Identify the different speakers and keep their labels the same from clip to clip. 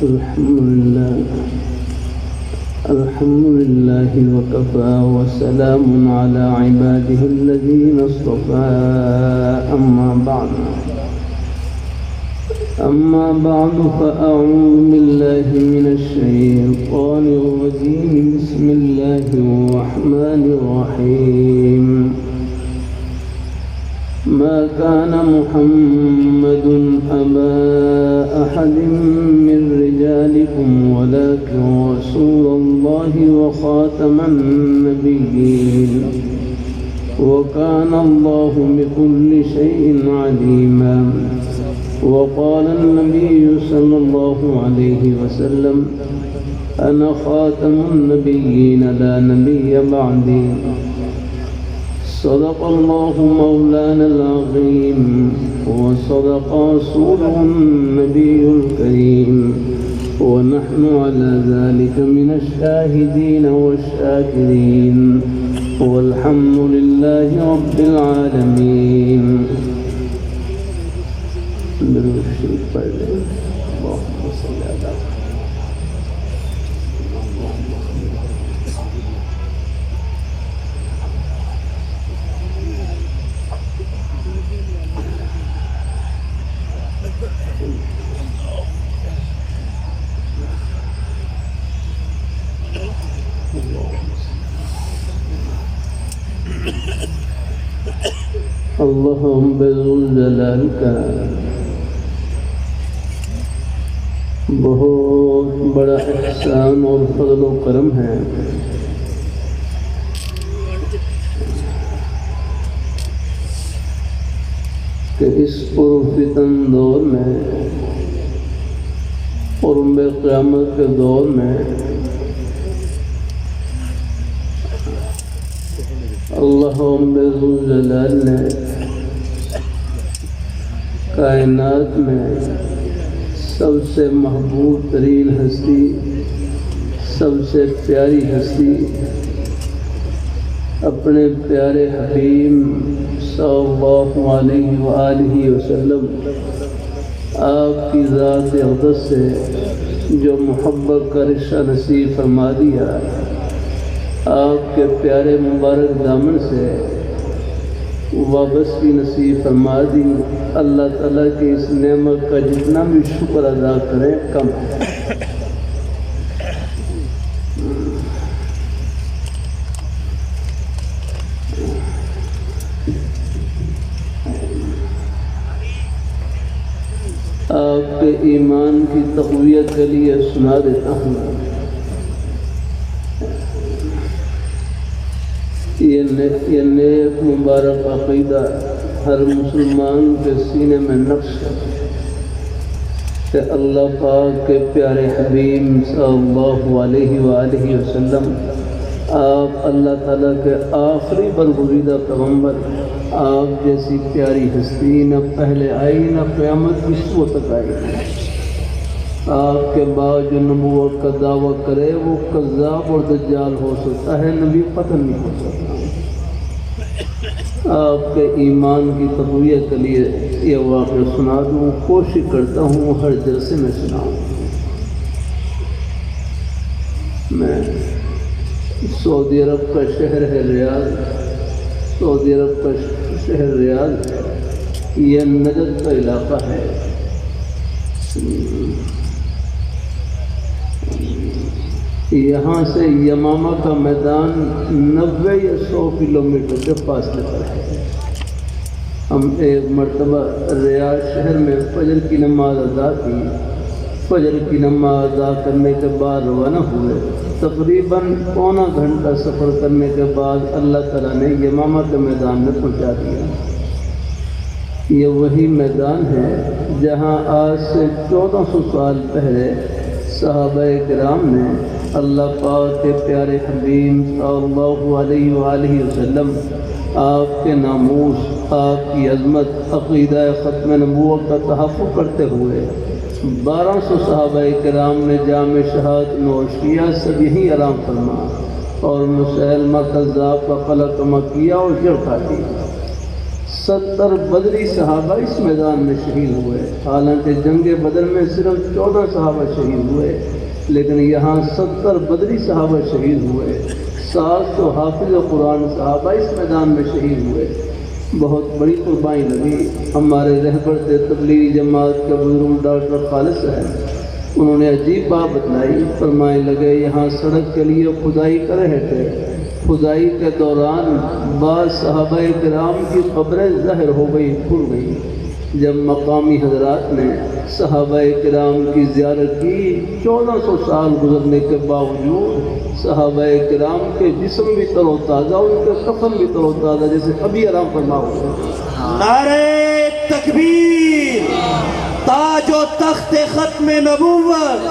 Speaker 1: الحمد لله وكفى وسلام على عباده الذين اصطفى. أما بعد فأعوذ بالله من الشيطان الرجيم. بسم الله الرحمن الرحيم. ما كان محمد أبا أحد من رجالكم ولكن رسول الله وخاتم النبيين وكان الله بكل شيء عليما. وقال النبي صلى الله عليه وسلم أنا خاتم النبيين لا نبي بعدي. صدق الله مولانا العظيم وصدق رسوله النبي الكريم ونحن على ذلك من الشاهدين والشاكرين والحمد لله رب العالمين. اللهم بذوالجلال کا بہت بڑا احسان اور فضل و کرم ہے کہ اس پرفتن دور میں قرب قیامت کے دور میں اللہ ذوالجلال نے کائنات میں سب سے محبوب ترین ہستی، سب سے پیاری ہستی اپنے پیارے حبیب صلی اللہ علیہ وآلہ وسلم آپ کی ذات اقدس سے جو محبت کا رشتہ نصیب فرما دیا، آپ کے پیارے مبارک دامن سے وابستگی نصیب فرما دی. اللہ تعالیٰ کی اس نعمت کا جتنا بھی شکر ادا کریں کم ہے. آپ کے ایمان کی تقویت کے لیے سنا دیتا ہوں. یہ نیک مبارک عقیدہ ہر مسلمان کے سینے میں نقش ہے کہ اللہ پاک کے پیارے حبیب صلی اللہ علیہ وآلہ وسلم آپ اللہ تعالیٰ کے آخری برگزیدہ پیغمبر، آپ جیسی پیاری ہستی نہ پہلے آئی نہ قیامت کی صورت تک آئی. آپ کے بعد جو نبوت کا دعویٰ کرے وہ کذاب اور دجال ہو سکتا ہے، نبی قتل نہیں ہو سکتا. آپ کے ایمان کی تقویت کے لیے یہ واقعہ سنا دوں. کوشش کرتا ہوں ہر جلسے میں سناؤں. میں سعودی عرب کا شہر ہے ریاض، سعودی عرب کا شہر ریاض یہ نجد کا علاقہ ہے. یہاں سے یمامہ کا میدان 90 یا 100 کلومیٹر کے فاصلے پر ہے. ہم ایک مرتبہ ریاض شہر میں فجر کی نماز ادا کی. فجر کی نماز ادا کرنے کے بعد روانہ ہوئے. تقریباً پونا گھنٹہ سفر کرنے کے بعد اللہ تعالیٰ نے یمامہ کے میدان میں پہنچا دیا. یہ وہی میدان ہے جہاں آج سے 1400 سال پہلے صحابہ کرام نے اللہ پاک کے پیارے حبیب صلی اللہ علیہ وآلہ وسلم آپ کے ناموس، آپ کی عظمت، عقیدہ ختم نبوت کا تحفظ کرتے ہوئے 1200 صحابہ کرام نے جام شہادت نوش کیا. سب یہیں آرام فرما اور مسلمہ کذاب کا قلقمہ کیا اور جڑ کھا دی. 70 بدری صحابہ اس میدان میں شہید ہوئے، حالانکہ جنگ بدر میں صرف 14 صحابہ شہید ہوئے، لیکن یہاں 70 بدری صحابہ شہید ہوئے، 700 حافظ قرآن صحابہ اس میدان میں شہید ہوئے۔ بہت بڑی قربانی لگی۔ ہمارے رہبر تھے تبلیغی جماعت کے بزرگ ڈاکٹر خالد صاحب، انہوں نے عجیب بات بتلائی، فرمانے لگے یہاں سڑک کے لیے کھدائی کر رہے تھے، کھدائی کے دوران بعض صحابہ کرام کی قبریں ظاہر ہو گئی، کھل گئی۔ جب مقامی حضرات نے صحابہ کرام کی زیارت کی، 1400 سال گزرنے کے باوجود صحابہ کرام کے جسم بھی تر و تازہ، ان کے کفن بھی تر و تازہ، جیسے ابھی آرام فرما ہوئے۔
Speaker 2: نعرہ تکبیر، تاج و تخت ختم نبوت،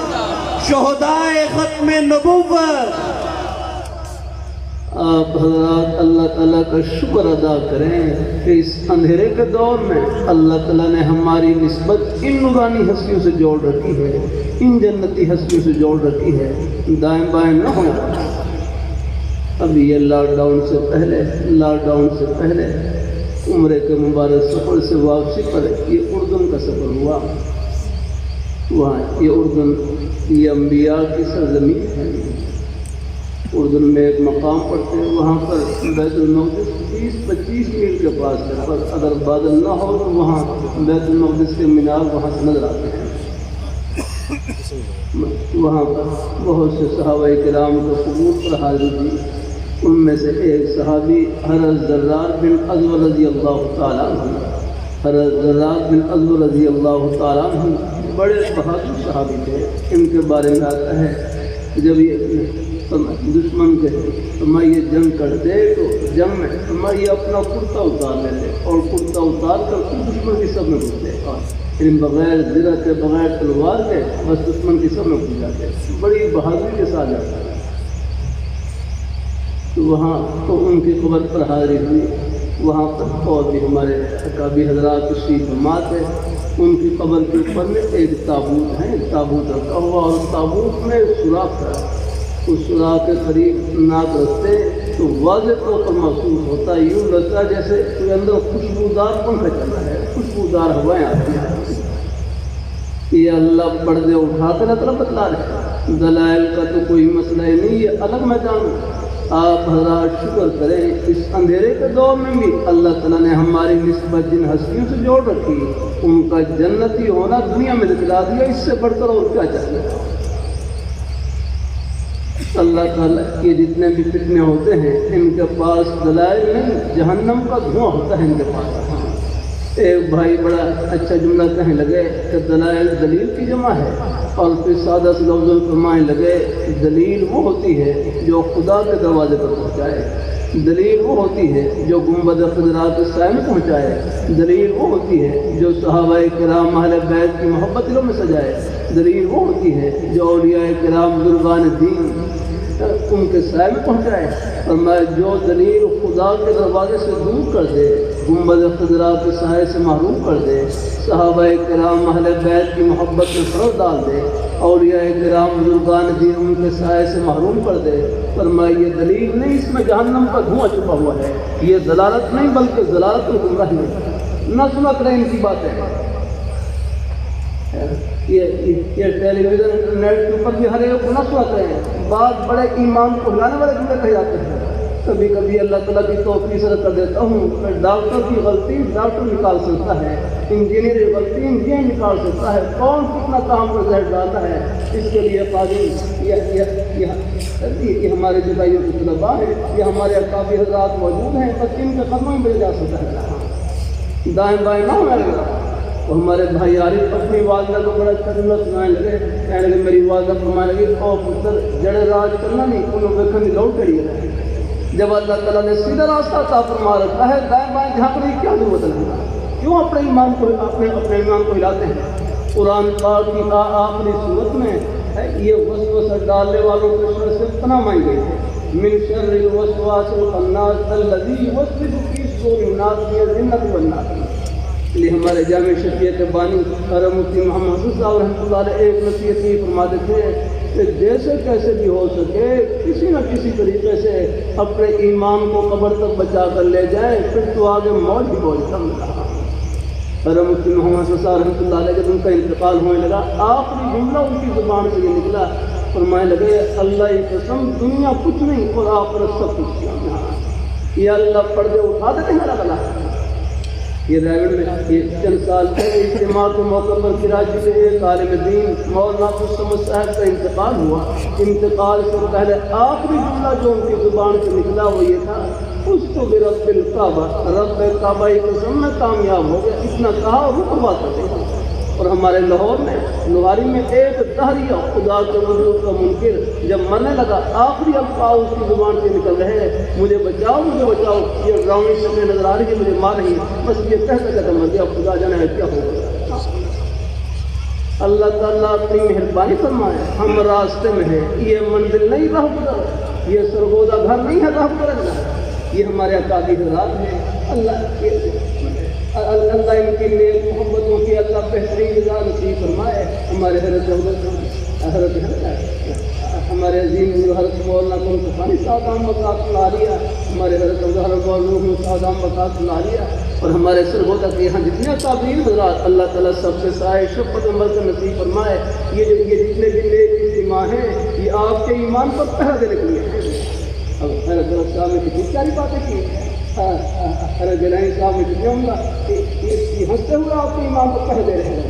Speaker 2: شہدائے ختم نبوت۔
Speaker 1: آپ حضرات اللہ تعالیٰ کا شکر ادا کریں کہ اس اندھیرے کے دور میں اللہ تعالیٰ نے ہماری نسبت ان نورانی ہستیوں سے جوڑ رکھی ہے، ان جنتی ہستیوں سے جوڑ رکھی ہے، دائیں بائیں نہ ہوں۔ ابھی یہ لاک ڈاؤن سے پہلے عمرے کے مبارک سفر سے واپسی پر یہ اردن کا سفر ہوا۔ وہاں یہ اردن یہ انبیاء کی سرزمین ہے۔ اردن میں ایک مقام پڑتے ہیں، وہاں پر بیت المقدس 20-25 میل کے پاس ہے، پر اگر بادل نہ ہو تو وہاں بیت المقدس کے مینار وہاں سے نظر آتے ہیں۔ وہاں پر بہت سے صحابہ کرام کو قبور پر حاضر ہوئی، ان میں سے ایک صحابی حضرت زرار بن ازور رضی اللہ تعالیٰ عنہ، حضرت زرار بن ازور رضی اللہ تعالیٰ عنہ بڑے بہادر صحابی تھے۔ ان کے بارے میں آتا ہے جب یہ دشمن کے یہ جنگ کرتے تو جنگ میں یہ اپنا کرتا اتار لیتے اور کرتا اتار کر دشمن کی سب میں گھستے، بغیر زرہ کے بغیر تلوار کے بس دشمن کی سب میں گھس جاتے، بڑی بہادری کے ساتھ جاتے۔ تو وہاں تو ان کی قبر پر حاضری ہوئی، وہاں پر اور بھی ہمارے اکابر حضرات تشریف فرما ہے۔ ان کی قبر کے اوپر میں ایک تابوت ہے، تابوت رکھا ہوا، اور تابوت میں سوراخ ہے، اس سوراخ کے قریب ناک رکھتے تو واضح طور پر محسوس ہوتا ہے، یوں لگتا ہے جیسے کوئی اندر خوشبودار پنکھا چل رہا ہے، خوشبودار ہوائیں آتی ہیں۔ یہ اللہ پردے اٹھا کر اطلاع بتلا رہے، دلائل کا تو کوئی مسئلہ ہی نہیں، یہ الگ میدان۔ آپ حضرات شکر کریں، اس اندھیرے کے دور میں بھی اللہ تعالیٰ نے ہماری نسبت جن ہستیوں سے جوڑ رکھی، ان کا جنتی ہونا دنیا میں دکھلا دیا، اس سے بڑھ کر اور کیا چاہیے۔ اللہ تعالیٰ کے جتنے بھی فتنے ہوتے ہیں ان کے پاس دلائل نہیں، جہنم کا دھواں ہوتا ہے ان کے پاس۔ ایک بھائی بڑا اچھا جملہ کہنے لگے کہ دلائل دلیل کی جمع ہے، اور پھر سادہ سے لفظوں فرمانے لگے دلیل وہ ہوتی ہے جو خدا کے دروازے پر پہنچائے، دلیل وہ ہوتی ہے جو گنبد خضرا کے سائے میں پہنچائے، دلیل وہ ہوتی ہے جو صحابہ کرام اہل بیت کی محبت دلوں میں سجائے، دلیل وہ ہوتی ہے جو اولیاء کرام بزرگان دین ان کے سائے میں پہنچائے۔ اور میں جو دلیل خدا کے دروازے سے دور کر دے، گنبد خضرا کے سائے سے محروم کر دے، صحابہ کرام اہل بیت کی محبت میں فرق ڈال دے، اولیاء کرام بزرگان دین ان کے سائے سے محروم کر دے، پر میں یہ دلیل نہیں، اس میں جہنم کا دھواں چھپا ہوا ہے، یہ ضلالت نہیں بلکہ ضلالت و گمراہی ہے۔ نہ سنا کریں ان کی باتیں، یہ ٹیلی ویژن نیٹ کے اوپر بھی ہر ایک نہ سنا کریں، بات بڑے ایمان کو لانے والے جملے کہے جاتے ہیں۔ کبھی کبھی اللہ تعالیٰ کی توفیق سے کر دیتا ہوں کہ ڈاکٹر کی غلطی ڈاکٹر نکال سکتا ہے، انجینئر کی غلطی انجینئر نکال سکتا ہے، کون کتنا کام پر زہر ڈالتا ہے، اس کے لیے قاضی یہ ہمارے جدائیوں کے طلباء ہیں، یہ ہمارے اکابر حضرات موجود ہیں، بس ان کے قدموں میں جا سکتا ہے، دائیں بائیں نہ ہونے لگا۔ تو ہمارے بھائی عارف اپنی والدہ کو بڑا اچھا جملہ سنانے لگے، کہنے لگے میری والدہ فرمانے لگی او پتر جڑے راج کرنا نہیں انہوں نے کھنی لوٹ کری ہے۔ جب اللہ تعالیٰ نے سیدھا راستہ عطا فرما رکھا ہے، دائیں بائیں جھانکنے کی کیا ضرورت ہے؟ کیوں اپنے ایمان کو ہلاتے ہیں؟ قرآن پاک کی آخری صورت میں یہ وسوسہ ڈالنے والوں کے شر سے پناہ مانگی گئی ہے، من شر الوسواس الخناس الذی یوسوس فی صدور الناس من الجنۃ والناس۔ اس لیے ہمارے جامع شفیع کے بانی حضرت مفتی محمد صاحب رحمۃ اللہ علیہ ایک نصیحت یہ فرماتے تھے کہ جیسے کیسے بھی ہو سکے کسی نہ کسی طریقے سے اپنے ایمان کو قبر تک بچا کر لے جائے، پھر تو آگے موج ہی موج کم رہا۔ حضرت مفتی محمد صلی رحمۃ اللہ علیہ جب ان کا انتقال ہونے لگا، آخری جملہ ان کی زبان سے یہ نکلا، فرمانے لگے اللہ کی قسم دنیا کچھ نہیں اور آخرت سب کچھ، یا اللہ پردے اٹھا دیتے ہیں لگا۔ یہ ریوڑ میں یہ چند سال پہلے اجتماع کے موقع پر کراچی سے ایک عالم دین مولانا عبدالصمد صاحب کا انتقال ہوا۔ انتقال سے پہلے آخری جملہ جو ان کی زبان سے نکلا وہ یہ تھا، اس تو برب الکعبہ، رب کعبہ کی قسم میں کامیاب ہو گیا، اتنا کہا رک بات کرتے۔ اور ہمارے لاہور میں لوہاری میں ایک دہریہ خدا کے وجود کا منکر جب مرنے لگا، آخری الفاظ اس کی زبان سے نکل رہے ہیں، مجھے بچاؤ مجھے بچاؤ، یہ ڈراؤنی شکلیں نظر آ رہی ہے، مجھے مار رہی ہے، بس یہ کہہ کر مر گیا، خدا جانا ہے کیا ہوگا۔ اللہ تعالیٰ اپنی مہربانی فرمائے، ہم راستے میں ہیں، یہ منزل نہیں راہ گزر، یہ سرگودا گھر نہیں ہے راہ گزر، یہ ہمارے اکابر حضرات ہیں۔ اللہ ان کی نیک محبتوں کی اللہ بہترین جزا نصیب فرمائے۔ ہمارے حضرت ہمارے عظیم حضرت مولانا قرآن صاحب مقاصد العالیہ، ہمارے حضرت مولانا صاحب مقاصد العالیہ، اور ہمارے سرگودا کے یہاں جتنے اکابرین حضرات اللہ تعالیٰ سب سے سائے شفقت عمر کا نصیب فرمائے۔ یہ جتنے بھی نیک اجتماع ہیں یہ آپ کے ایمان پر پہرا دینے کے لیے ہیں۔ اب حضرت صاحب نے کتنی پیاری باتیں کی، حضرت جلانی صاحب نے کتنے ہوں گا ہنستے ہوئے آپ کے ایمان کو کہہ دے رہے ہیں۔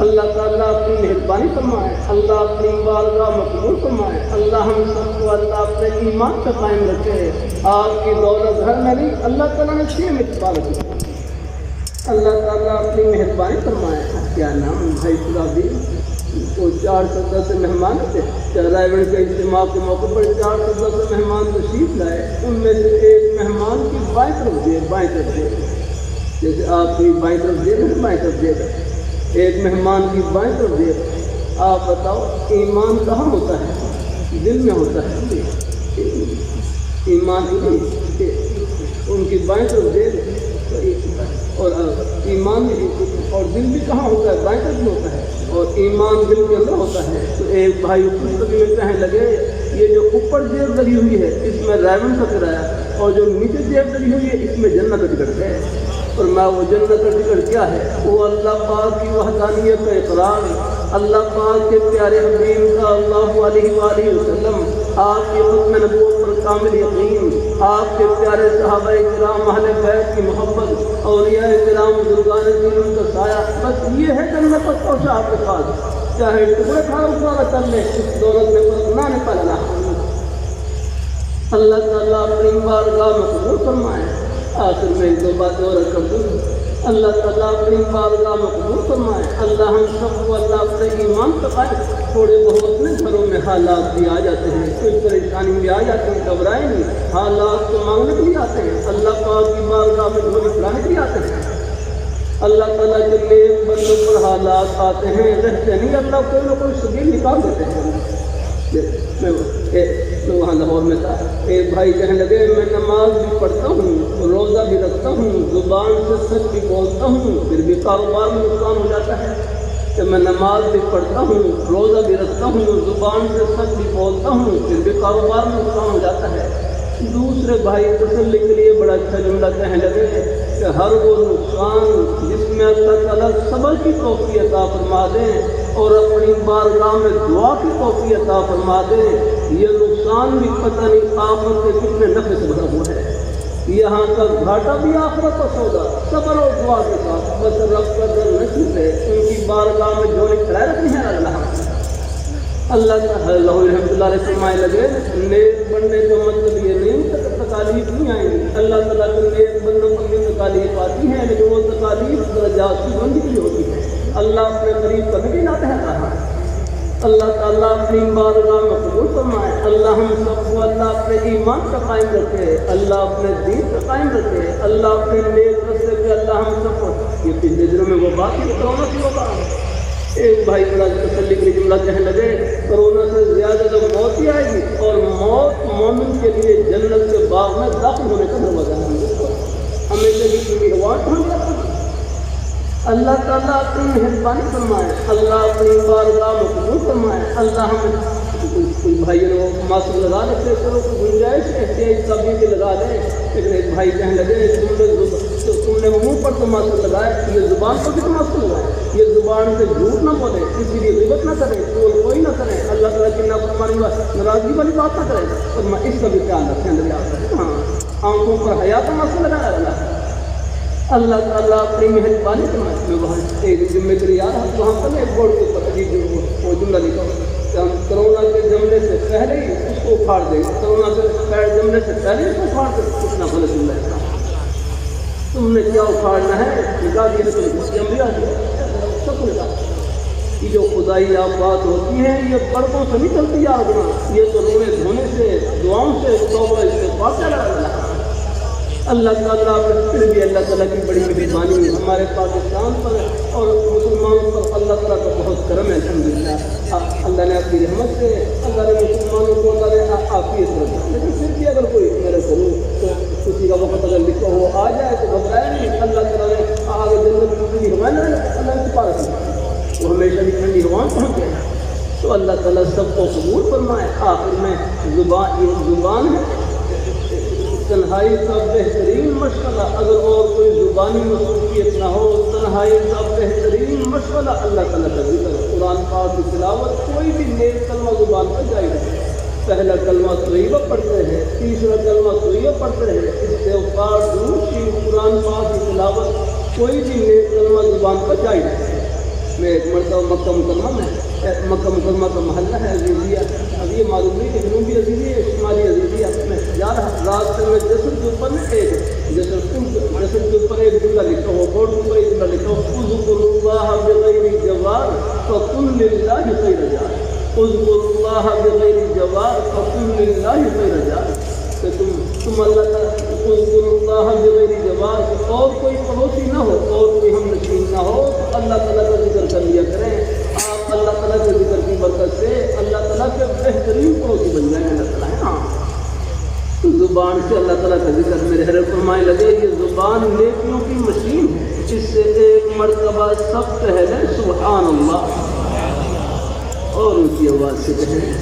Speaker 1: اللہ تعالیٰ اپنی مہربانی فرمائے، اللہ اپنی بارگاہ مقبول فرمائے، اللہ ہم سب کو اللہ اپنے ایمان پہ قائم رکھے۔ آپ کی دولت گھر میں نہیں، اللہ تعالیٰ نے 6 میں چھپا رکھی۔ اللہ تعالیٰ اپنی مہربانی فرمائے۔ کیا نام بھائی خدابی وہ 410 مہمان تھے، رائے گڑھ کے اجتماع کے موقع پر 410 مہمان تشریف لائے، ان میں سے ایک مہمان کی بائیں طرف دے، جیسے آپ کی بائیں طرف دے بائیں طرف دے، ایک مہمان کی بائیں طرف دے۔ آپ بتاؤ ایمان کہاں ہوتا ہے؟ دل میں ہوتا ہے، ایمان ان کی بائیں طرف دے، اور ایمان اور دل بھی کہاں ہوتا ہے؟ بائیں طرف میں ہوتا ہے، اور ایمان دل کے اندر ہوتا ہے۔ تو ایک بھائی میں کہنے لگے یہ جو اوپر جیب لگی ہوئی ہے اس میں ریون کا کرایہ، اور جو نیچے جیب لگی ہوئی ہے اس میں جنت کا ٹکٹ ہے۔ اور میں وہ جنت کا ٹکٹ کیا ہے؟ وہ اللہ پاک کی وحدانیت کا اقرار، اللہ پاک کے پیارے حبیب کا اللہ علیہ وآلہ وسلم، آپ کی ختم نبوت پر کامل یقین، آپ کے پیارے صحابہ کرام اہل بیت کی محبت، اولیاء کرام بزرگان دین ان کا سایہ، بس یہ ہے جنت تک پہنچا آپ کے پاس۔ چاہے ٹکڑے کھانا کر لیں، اس دولت میں نہ نکلنا۔ اللہ تعالیٰ اپنی بارگاہ میں قبول فرمائے۔ آخر میں ایک دو بات اور کر دوں، اللہ تعالیٰ اپنی بارگاہ میں قبول فرمائے۔ اللہ ہم سب کو اللہ اپنے ایمان پہ قائم۔ تھوڑے بہت میں گھروں میں حالات بھی آ جاتے ہیں، کوئی پریشانی بھی آ جاتی ہے، گھبرائیں نہیں، حالات کو مانگنے کے لیے آتے ہیں، اللہ پاک کی بارگاہ میں جھولی پھیلانے کے لیے آتے ہیں۔ اللہ تعالیٰ کے نیک بندوں پر حالات آتے ہیں، رہتے نہیں، اللہ کوئی نہ کوئی سبیل نکال دیتے ہیں۔ میں وہاں لاہور میں تھا، ایک بھائی کہنے لگے میں نماز بھی پڑھتا ہوں، روزہ بھی رکھتا ہوں، زبان سے سچ بھی بولتا ہوں، پھر بھی کاروبار میں نقصان ہو جاتا ہے۔ کہ میں نماز بھی پڑھتا ہوں، روزہ بھی رکھتا ہوں، زبان سے سچ بھی بولتا ہوں، پھر بھی کاروبار میں نقصان ہو جاتا ہے۔ دوسرے بھائی تسلی کے لیے بڑا اچھا جملہ کہنے لگے کہ ہر وہ نقصان جس میں اللہ تعالیٰ صبر کی توفیق عطا فرما دیں اور اپنی بارگاہ میں دعا کی توفیق عطا فرما دیں، یہ نقصان بھی پتہ نہیں آخرت کے کتنے نفع سے بنا ہوا ہے۔ یہاں کا گھاٹا بھی آخرت کا سودا، صبر اور دعا کے ساتھ، بس رب کا در نہ چھوٹے، ان کی بارگاہ میں جھولی کھڑائے رکھنی ہے۔ اللہ رحمۃ اللہ علیہ فرمائے لگے نیک بننے کا مطلب یہ نہیں تکالیف نہیں آئیں گی، اللہ تعالیٰ کے نیک بندوں کو یہ تکالیف آتی ہیں، لیکن وہ تکالیف درجات کی بندی کی ہوتی ہے۔ اللہ اپنے قریب کبھی بھی نہ ٹھہرا رہا ہے۔ اللہ تعالیٰ اپنی بارگاہ میں قبول فرمائے۔ اللہ ہم سب کو اللہ اپنے ایمان کا قائم رکھے، اللہ اپنے دین کا قائم رکھے، اللہ اپنے نیک رستے پہ اللہ ہم سب کو۔ یہ پچھلے دنوں میں وہ بات ہے کرونا کی وبا، ایک بھائی بڑا تسلی کے لیے جملہ کہنے لگے کرونا سے زیادہ تو موت ہی آئے گی، اور موت مومن کے لیے جنت کے باغ میں داخل ہونے کا دروازہ ہے۔ ہمیشہ کی ریوارڈ ہو جاتا ہے۔ اللہ تعالیٰ اپنی مہربانی فرمائے، اللہ اپنی بارگاہ میں قبول فرمائے، اللہ ہمیں کوئی بھائی نے وہ ماسک لگا رکھے، چلو کوئی گنجائش احتیاط سبھی کے لگا دیں، لیکن ایک بھائی کہنے لگے تم نے منہ پر تو ماسک لگائے، یہ زبان پر بھی تو ماسک لگائے، یہ زبان سے جھوٹ نہ بولے، کسی کی غیبت نہ کرے، کوئی نہ کرے، اللہ تعالیٰ کی نافرمانی ناراضگی والی بات نہ کرے، اور میں اس کا بھی خیال رکھیں اندر یاد رکھیں۔ ہاں، آنکھوں پر حیا کا ماسک لگایا اللہ تعالیٰ اپنی مہربانی فرمائے۔ میں وہاں ایک جمعے کے لیے آیا وہاں پر ایک بورڈ کے اوپر عجیب وہ جملہ لکھا کہ ہم کرونا کے جملے سے پہلے ہی اس کو اکھاڑ دیں، کرونا سے جملے سے پہلے ہی اس کو اکھاڑ دیں، کتنا غلط جملہ ہے۔ تم نے کیا اکھاڑنا ہے، نکال دیا تم آ دیا سب کو نکال۔ یہ جو خدائی آپ بات ہوتی ہے یہ پردوں سے نہیں چلتی یاد رکھنا، یہ تو رونے دھونے سے، دعاؤں سے، توبہ استغفار سے لگا۔ اللہ تعالیٰ پھر بھی اللہ تعالیٰ کی بڑی مہربانی ہے ہمارے پاکستان پر اور مسلمانوں پر، اللہ تعالیٰ کا بہت کرم ہے الحمدللہ۔ اللہ نے اپنی رحمت سے اللہ نے مسلمانوں کو اللہ نے عافیت رکھا، لیکن پھر بھی اگر کوئی میرے کروں تو کسی کا وقت اگر لکھا ہو آ جائے تو بتایا نہیں، اللہ تعالیٰ نے آگے جنت میں ٹھنڈی ہوائیں اللہ نے پا رکھی، وہ ہمیشہ بھی ٹھنڈی ہوائیں پہنچ جائے، تو اللہ تعالیٰ سب کو قبول فرمائے۔ آخر میں زبان ہے تنہائی کا بہترین مشغلہ، اگر اور کوئی زبانی مصروفیت نہ ہو، تنہائی کا بہترین مشغلہ اللہ تعالیٰ کا ذکر، قرآن پاک کی تلاوت، کوئی بھی نیک کلمہ زبان پر جاری رہے، پہلا کلمہ طیبہ پڑھتے ہیں، تیسرا کلمہ طیبہ پڑھتے ہیں، استغفار، درود شریف، قرآن پاک کی تلاوت، کوئی بھی نیک کلمہ زبان پر جاری رہے۔ میں ایک مرتبہ مکہ مکرمہ میں، مکہ مکرمہ کا محلہ ہے عزیزیہ، اب یہ معلوم نہیں کہ جنوبی عزیزیہ شمالی عزیزیہ میں جا رہا، راستے میں جسر کے اوپر میں ایک جسر کے اوپر ایک جملہ لکھا ہو، بورڈ کے اوپر ایک جملہ لکھا ہو، اذکروا اللہ بغیر جوار فکن للہ خیر جار، اذکروا اللہ بغیر جوار فکن للہ خیر جار، کہ تم اللہ تعالیٰ اذکروا اللہ بغیر جوار، اور کوئی پڑوسی نہ ہو اور کوئی ہم نشین نہ ہو تو اللہ تعالیٰ کا ذکر کر لیا کریں، آپ اللہ تعالیٰ کے ذکر کی برکت سے اللہ تعالیٰ کے بہترین پڑوسی بن جائیں اللہ تعالیٰ ہے۔ ہاں، تو زبان سے اللہ تعالیٰ کا ذکر میرے ہر فرمائے لگے، یہ زبان نیکیوں کی مشین ہے، اس سے ایک مرتبہ سب کہہ لیں سبحان اللہ، اور ان کی آواز سے کہیں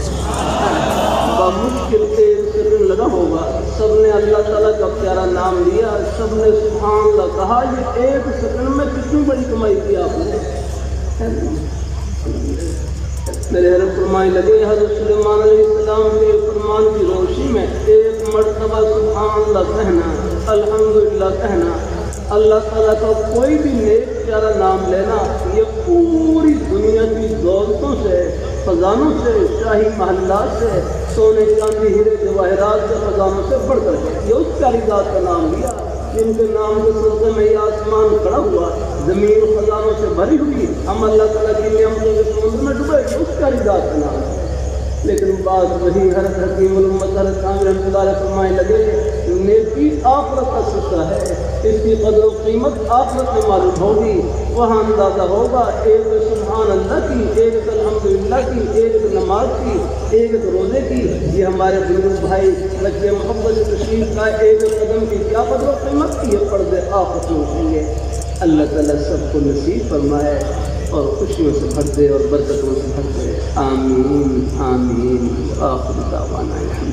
Speaker 1: بمشکل ایک سیکنڈ لگا ہوگا، سب نے اللہ تعالیٰ کا پیارا نام لیا، سب نے سبحان اللہ کہا، یہ ایک سیکنڈ میں کتنی بڑی کمائی کی آپ نے۔ میرے حضرت فرمائے لگے حضرت سلیمان علیہ السلام کے فرمان کی روشنی میں ایک مرتبہ سبحان اللہ کہنا، الحمدللہ کہنا، اللہ تعالیٰ کا کوئی بھی نیک پیارا نام لینا، یہ پوری دنیا کی دولتوں سے، خزانوں سے، شاہی محلات سے، سونے چاندی ہیرے جواہرات سے، خزانوں سے بڑھ کر ہے، یہ اس پیاری ذات کا نام لیا جن کے نام کے صدقے میں یہ آسمان کھڑا ہوا، زمین خزانوں سے بھری ہوئی، ہم اللہ تعالیٰ کی نعمتوں کے سمندر میں ڈوبے، یہ اس پیاری ذات کا نام ہے۔ لیکن بات وہی حضرت حکیم الامت حضرت عامر رحمۃ اللہ علیہ فرمائے لگے، نیکی آخرت کا سکہ ہے، اس کی قدر و قیمت آخرت میں معلوم ہوگی، وہاں اندازہ ہوگا ایک سبحان اللہ کی، ایک الحمدللہ کی، ایک نماز کی، ایک روزے کی، یہ ہمارے بزرگ بھائی بچے محبت تشریف کا ایک قدم کی کیا قدر و قیمت کی، یہ پردے آخرت میں اٹھیں گے۔ اللہ تعالیٰ سب کو نصیب فرمائے اور خوشیوں سے بھر دے اور برکتوں سے بھر دے، آمین آمین، آخر دعوانا الحمد۔